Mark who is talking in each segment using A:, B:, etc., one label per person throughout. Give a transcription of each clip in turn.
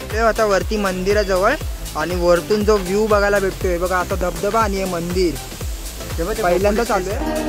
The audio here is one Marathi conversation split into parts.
A: आलोय आता वरती मंदिराजवळ आणि वरतून जो व्ह्यू बघायला भेटतोय बघा, आता धबधबा आणि हे मंदिर पहिल्यांदा चालू आहे.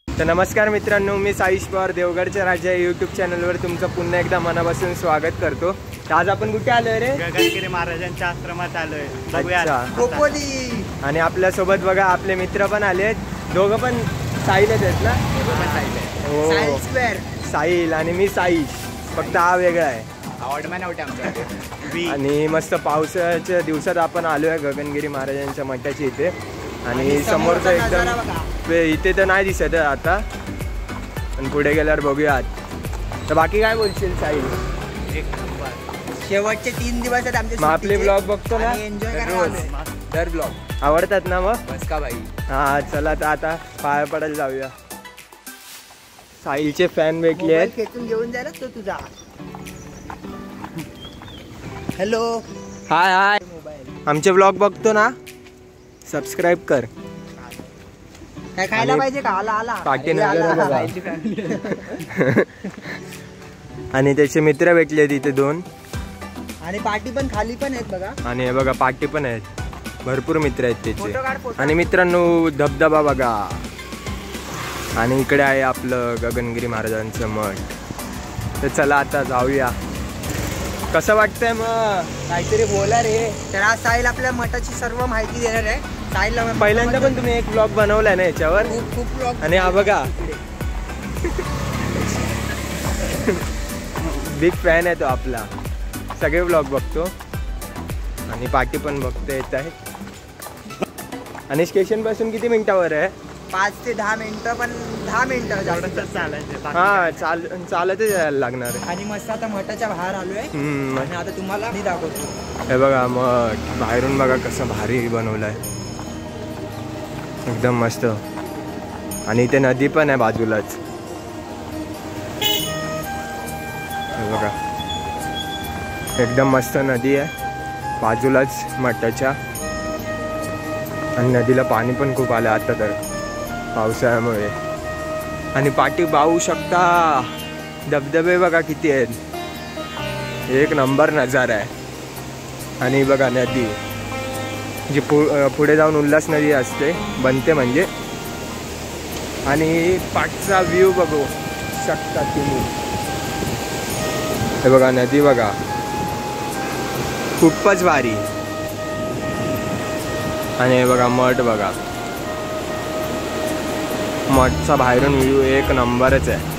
B: तर नमस्कार मित्रांनो, मी साईश पवार देवगडच्या राजा यूट्यूब चॅनलवर तुमचं पुन्हा एकदा मनापासून स्वागत करतो. तर आज आपण कुठे आलोय रे?
C: गगनगिरी महाराजांच्या आश्रमात आलोय.
B: आणि आपल्या सोबत बघा आपले मित्र पण आले आहेत. दोघं पण साहिलच आहेत ना? हो, साहिल आणि मी साईश, फक्त हा वेगळा आहे. आणि मस्त पावसाच्या दिवसात आपण आलोय गगनगिरी महाराजांच्या मठाच्या इथे. आणि समोरचं एकदम इथे तर नाही दिसत आता, पण पुढे गेल्यावर बघूयात. तर बाकी काय बोलशील साहिल?
A: शेवटचे 3 दिवस आहेत आमचे.
B: मग आपले ब्लॉग बघतो ना
A: दर
B: ब्लॉग आवडतात ना? मग
A: बस का बाई.
B: हा चला तर आता पाया पडायला जाऊया. साहिलचे फॅन भेटले आहेत.
A: खेचून घेऊन जायला तो तुझा. हॅलो,
B: हाय हाय. आमचे ब्लॉग बघतो ना? सबस्क्राईब कर.
A: काय खायला पाहिजे का? आला
B: आणि त्याचे मित्र भेटले तिथे 2.
A: आणि पार्टी पण खाली पण आहेत बघा.
B: आणि हे बघा पार्टी पण आहेत, भरपूर मित्र आहेत त्याचे. आणि मित्रांनो धबधबा बघा. आणि इकडे आहे आपलं गगनगिरी महाराजांचं मठ. तर चला आता जाऊया. कसं वाटतंय मग?
A: काहीतरी बोला रे. तर आज साहिल आपल्या मठाची सर्व माहिती देणार आहे. साहिलला
B: पहिल्यांदा पण तुम्ही एक ब्लॉग बनवलाय ना याच्यावर?
A: खूप ब्लॉग.
B: आणि हा बघा बिग फॅन आहे तो आपला, सगळे ब्लॉग बघतो. आणि पार्टी पण बघतो येत आहे. आणि स्टेशन पासून किती मिनिटावर आहे?
A: 5 ते 10 मिनिटं, पण 10 मिनिटं
C: चालायचं.
B: हा चालतच यायला लागणार आहे.
A: आणि मस्त आता मठाच्या बाहेर आलोय. आणि आता तुम्हाला मी दाखवतो.
B: हे बघा मठ बाहेरून बघा कसं भारी बनवलंय, एकदम मस्त. आणि इथे नदी पण आहे बाजूलाच. हे बघा एकदम मस्त नदी आहे बाजूलाच मठाच्या. आणि नदीला पाणी पण खूप आलं आता तर पावसाळ्यामुळे. आणि पाठी पाहू शकता धबधबे बघा किती आहेत, एक नंबर नजारा आहे. आणि बघा नदी जी पुढे जाऊन उल्हास नदी असते बनते म्हणजे. आणि पाठचा व्ह्यू बघू शकता तुम्ही. हे बघा नदी बघा खूपच भारी. आणि हे बघा मठ बघा, मठचा बाहेरून व्ह्यू एक नंबरच आहे.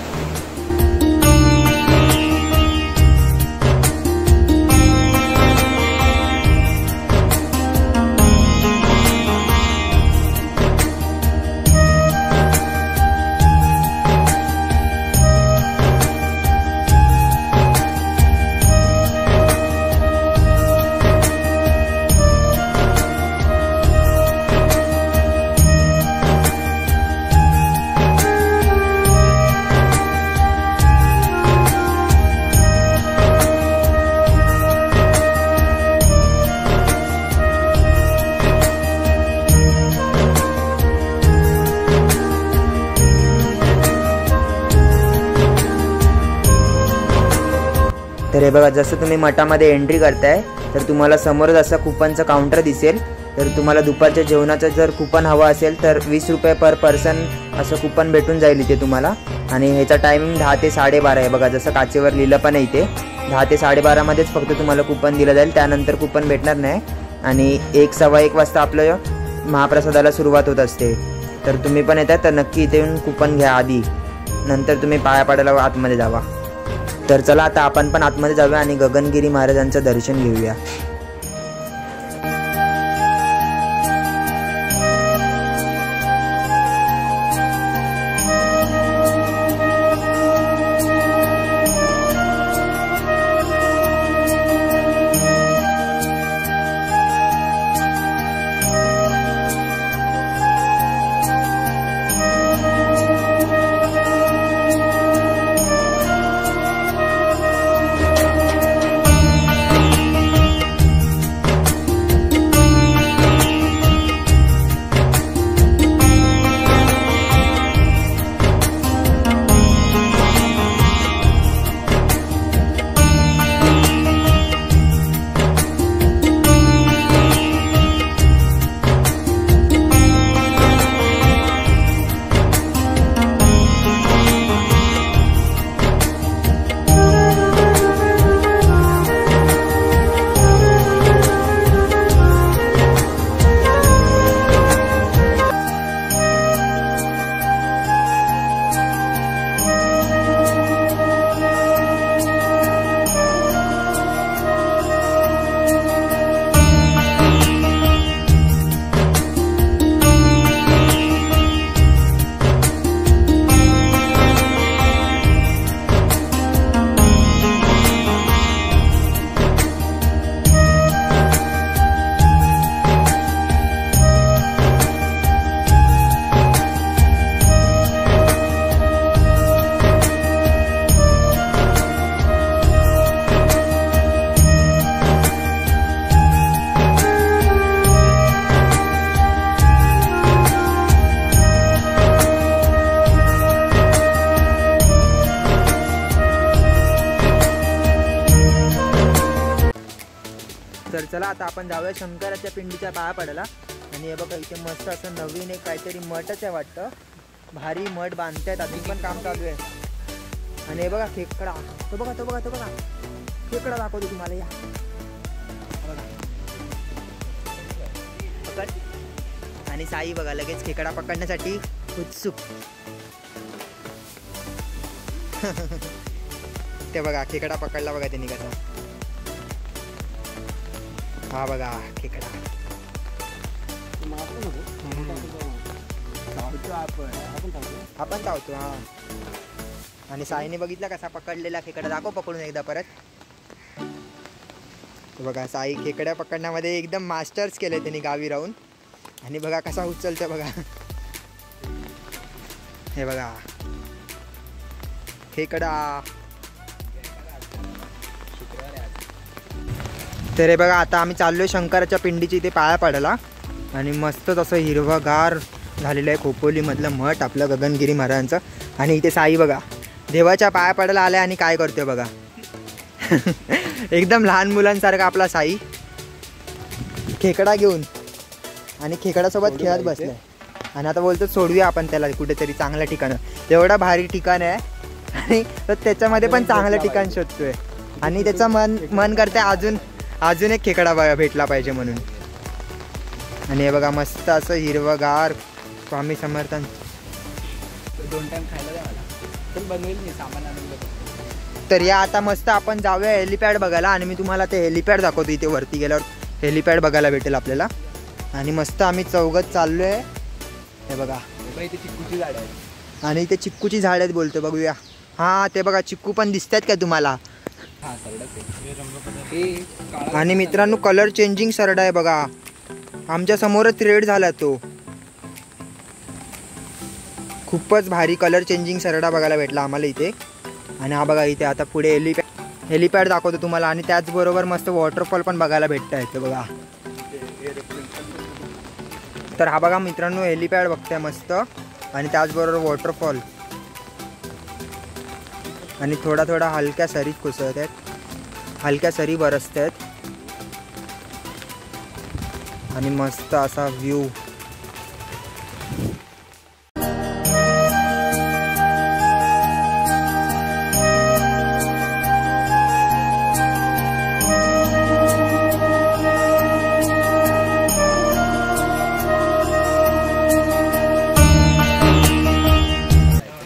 A: तर हे बघा, जसं तुम्ही मठामध्ये एंट्री करताय तर तुम्हाला समोरच असा कुपनचा काउंटर दिसेल. तर तुम्हाला दुपारच्या जेवणाचं जर कुपन हवं असेल तर 20 रुपये पर पर्सन असं कुपन भेटून जाईल इथे तुम्हाला. आणि ह्याचा टायमिंग 10 ते 12:30 आहे बघा, जसं काचेवर लिहिलं पण आहे इथे. 10 ते 12:30 मध्येच फक्त तुम्हाला कुपन दिलं जाईल, त्यानंतर कुपन भेटणार नाही. आणि 1-1:15 वाजता आपलं महाप्रसादाला सुरुवात होत असते. तर तुम्ही पण येतात तर नक्की इथे येऊन कुपन घ्या आधी, नंतर तुम्ही पाया पडायला आतमध्ये जावा. तर चला आता आपण पण आतमध्ये जाऊया आणि गगनगिरी महाराजांचं दर्शन घेऊया. चला आता आपण जाऊया शंकराच्या पिंडीच्या पाया पडायला. आणि हे बघा इथे मस्त असं नवीन एक काहीतरी मठच आहे वाटतं. भारी मठ बांधतायत, अजून पण काम चालू आहे. आणि हे बघा खेकडा, तो बघा खेकडा दाखवतो तुम्हाला. या बघा, आणि साई बघा लगेच खेकडा पकडण्यासाठी उत्सुक. ते बघा खेकडा पकडला बघा त्यांनी कसा. हा बघा खेकडा. आपण चावतो हा. आणि साईने बघितला कसा पकडलेला खेकडा. दाखव पकडून एकदा परत. बघा साई खेकड्या पकडण्यामध्ये एकदम मास्टर्स केले त्यांनी गावी राहून. आणि बघा कसा उचलतो बघा. हे बघा खेकडा. तर हे बघा आता आम्ही चाललोय शंकराच्या पिंडीची इथे पाया पडायला. आणि मस्तच असं हिरवगार झालेलं आहे खोपोलीमधलं मठ आपलं गगनगिरी महाराजांचं. आणि इथे साई बघा देवाच्या पाया पडायला आल्या आणि काय करतोय बघा. एकदम लहान मुलांसारखा आपला साई खेकडा घेऊन आणि खेकड्यासोबत खेळत बसलाय. आणि आता बोलतो सोडूया आपण त्याला कुठेतरी चांगल्या ठिकाणं. एवढं भारी ठिकाण आहे आणि तर त्याच्यामध्ये पण चांगलं ठिकाण शोधतोय. आणि त्याचं मन करतंय अजून एक खेकडा भेटला पाहिजे म्हणून. आणि हे बघा मस्त असं हिरवगार स्वामी समर्थन.
D: 2 टाइम खायला द्या मला, पण बनवेल मी सामान आणून.
A: तर या आता मस्त आपण जाऊया हेलिपॅड बघायला. आणि मी तुम्हाला ते हेलिपॅड दाखवतो. इथे वरती गेल्यावर हेलिपॅड बघायला भेटेल आपल्याला. आणि मस्त आम्ही चौघत चाललोय. हे बघा
D: इथे चिक्कूची झाड आहे.
A: आणि इथे चिक्कूची झाड आहेत बोलतो. बघूया. हा ते बघा चिक्कू पण दिसतात का तुम्हाला. आणि मित्रांनो कलर चेंजिंग सरडा आहे बघा. आमच्या समोरच रेड झाला तो. खूपच भारी कलर चेंजिंग सरडा बघायला भेटला आम्हाला इथे. आणि हा बघा इथे आता पुढे हेलिपॅड दाखवतो तुम्हाला. आणि त्याचबरोबर मस्त वॉटरफॉल पण बघायला भेटतं इथे बघा. तर हा बघा मित्रांनो हेलिपॅड बघताय मस्त. आणि त्याचबरोबर वॉटरफॉल. आणि थोडा हलक्या सरी कोसळत आहेत, हलक्या सरी बरसत आहेत. आणि मस्त असा व्ह्यू.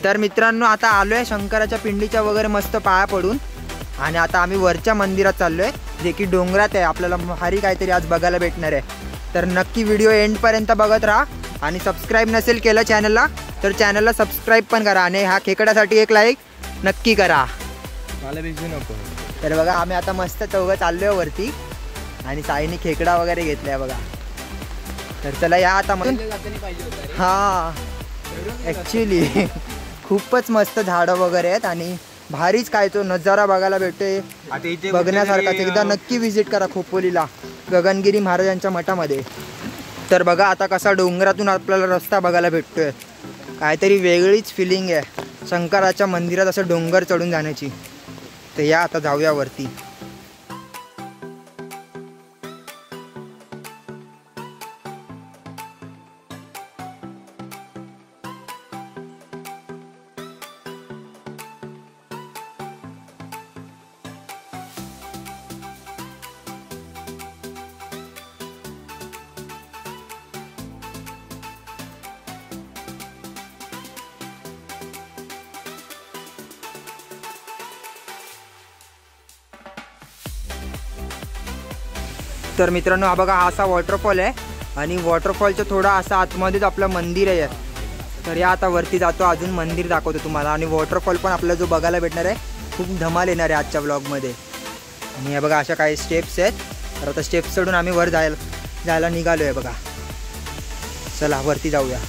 A: तर मित्रांनो आता आलो आहे शंकराच्या पिंडीच्या वगैरे मस्त पाया पडून. आणि आता आम्ही वरच्या मंदिरात चाललो आहे जे की डोंगरात आहे. आपल्याला भारी काहीतरी आज बघायला भेटणार आहे. तर नक्की व्हिडिओ एंडपर्यंत बघत राहा. आणि सबस्क्राईब नसेल केलं चॅनलला तर चॅनलला सबस्क्राईब पण करा. आणि ह्या खेकड्यासाठी एक लाईक नक्की करा.
B: मला भिजू नको.
A: तर बघा आम्ही आता मस्त चौघं चाललो आहे वरती. आणि साईने खेकडा वगैरे घेतलाय बघा. तर चला या आता हां ॲक्च्युली खूपच मस्त झाडं वगैरे आहेत. आणि भारीच काय तो नजारा बघायला भेटतोय बघण्यासारखा. एकदा नक्की व्हिजिट करा खोपोलीला गगनगिरी महाराजांच्या मठामध्ये. तर बघा आता कसा डोंगरातून आपल्याला रस्ता बघायला भेटतोय. काहीतरी वेगळीच फिलिंग आहे शंकराच्या मंदिरात असं डोंगर चढून जाण्याची. तर या आता जाऊया वरती. तर मित्रांनो हा बघा हा असा वॉटरफॉल आहे. आणि वॉटरफॉलच्या थोडा असा आतमध्येच आपलं मंदिर आहे. तर या आता वरती जातो, अजून मंदिर दाखवतो तुम्हाला. आणि वॉटरफॉल पण आपल्याला जो बघायला भेटणार आहे खूप धमाल येणार आहे आजच्या ब्लॉगमध्ये. आणि हे बघा अशा काही स्टेप्स आहेत. तर आता स्टेप्स चढून आम्ही वर जायला निघालो आहे बघा. चला वरती जाऊया.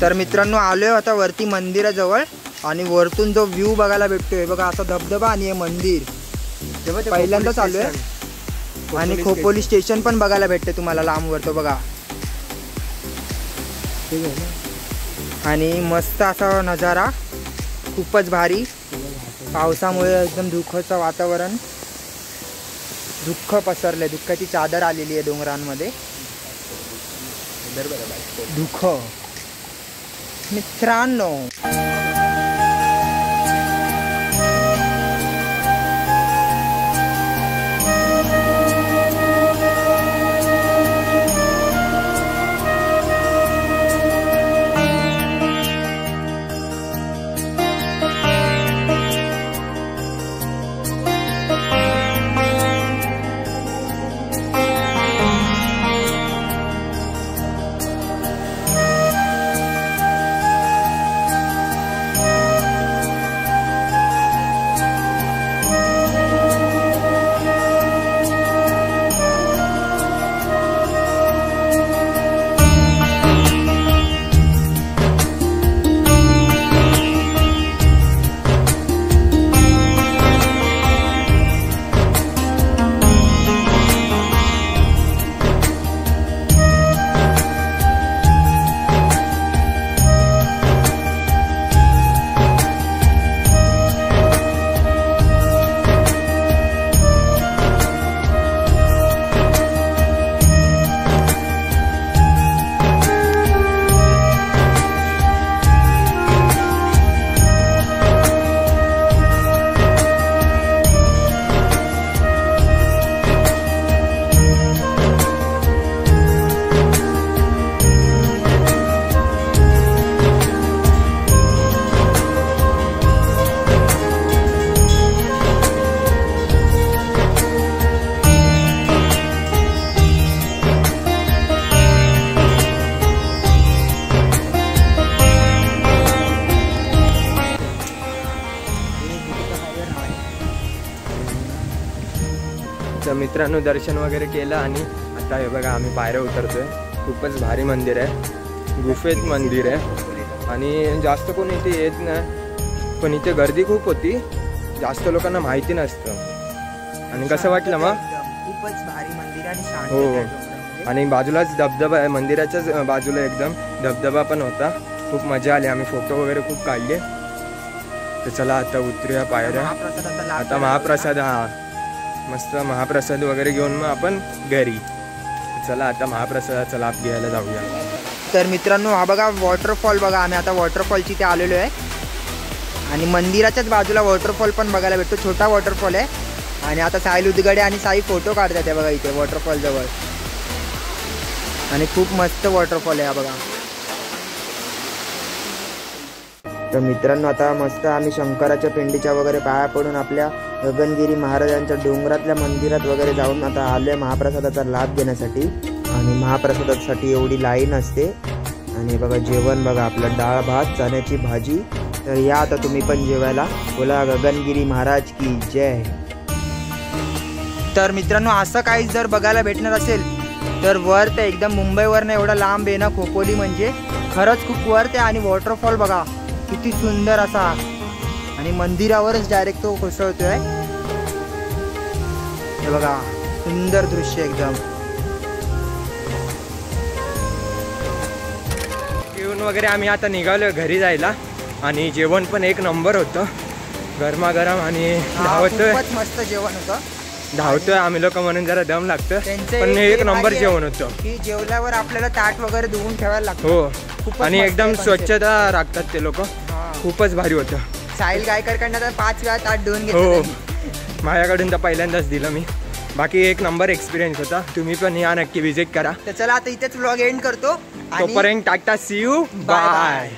A: तर मित्रांनो आलोय आता वरती मंदिराजवळ आणि वरतून जो व्ह्यू बघायला भेटतोय बघा, असा धबधबा आणि हे मंदिर पहिल्यांदाच आलोय. आणि खोपोली स्टेशन पण बघायला भेटते तुम्हाला लांबवर, तो बघा. आणि मस्त असा नजारा, खूपच भारी. पावसामुळे एकदम दुःखाचं वातावरण, दुःख पसरलंय, दुःखाची चादर आलेली आहे डोंगरांमध्ये. दुःख मित्रांनो.
B: तर मित्रांनो दर्शन वगैरे केलं आणि आता हे बघा आम्ही पायऱ्या उतरतोय. खूपच भारी मंदिर आहे, गुफेत मंदिर आहे आणि जास्त कोण इथे येत नाही, पण इथे गर्दी खूप होती, जास्त लोकांना माहिती नसतं. आणि कसं वाटलं मग?
A: खूपच भारी मंदिर आणि शांत.
B: हो, आणि बाजूलाच धबधबा आहे, मंदिराच्याच बाजूला एकदम धबधबा पण होता. खूप मजा आली, आम्ही फोटो वगैरे खूप काढले. तर चला आता उतरूया पायऱ्या. आता महाप्रसाद, हा मस्त महाप्रसाद वगैरे घेऊन मग आपण घरी. चला आता महाप्रसादाचा लाभ घ्यायला जाऊया.
A: तर मित्रांनो हा बघा वॉटरफॉल बघा, आम्ही आता वॉटरफॉलची इथे आलेलो आहे आणि मंदिराच्याच बाजूला वॉटरफॉल पण बघायला भेटतो, छोटा वॉटरफॉल आहे. आणि आता साहिल उदगडे आणि साई फोटो काढतात आहे बघा इथे वॉटरफॉल जवळ, आणि खूप मस्त वॉटरफॉल आहे हा बघा. तर मित्रांनो आता मस्त आम्ही शंकराच्या पिंडीच्या वगैरे पाया पडून आपल्या गगनगिरी महाराजांच्या डोंगरातल्या मंदिरात वगैरे जाऊन आता आलोय महाप्रसादाचा लाभ घेण्यासाठी. आणि महाप्रसादासाठी एवढी लाईन असते. आणि बघा जेवण बघा, आपलं डाळ भात चण्याची भाजी. तर या आता तुम्ही पण जेवायला. बोला गगनगिरी महाराज की जय. तर मित्रांनो असं काही जर बघायला भेटणार असेल तर वर ते एकदम मुंबईवरनं एवढा लांब आहे ना खोपोली, म्हणजे खरंच खूप वर ते. आणि वॉटरफॉल बघा किती सुंदर असा, आणि मंदिरावरच डायरेक्ट तो कोसळतोय. हे बघा सुंदर दृश्य एकदम.
B: जेवण वगैरे आम्ही आता निघालो घरी जायला. आणि जेवण पण एक नंबर होतं, गरमागरम आणि धावतोय.
A: मस्त जेवण होतं,
B: धावतोय आम्ही लोक म्हणून जरा दम लागतं, पण एक नंबर जेवण होतं.
A: की जेवल्यावर आपल्याला ताट वगैरे धुवून ठेवायला लागतं.
B: हो, आणि एकदम स्वच्छता राखतात ते लोक. खूपच भारी होतं.
A: साहिल गायकरकडनं तर 5 वेळा ताट धुवून घेतलं.
B: हो, माझ्याकडून तर पहिल्यांदाच दिलं मी. बाकी एक नंबर एक्सपिरियन्स होता. तुम्ही पण या नक्की विजिट करा.
A: तर चला आता इथेच व्लॉग एंड करतो.
B: तोपर्यंत टाटा, सी यू, बाय.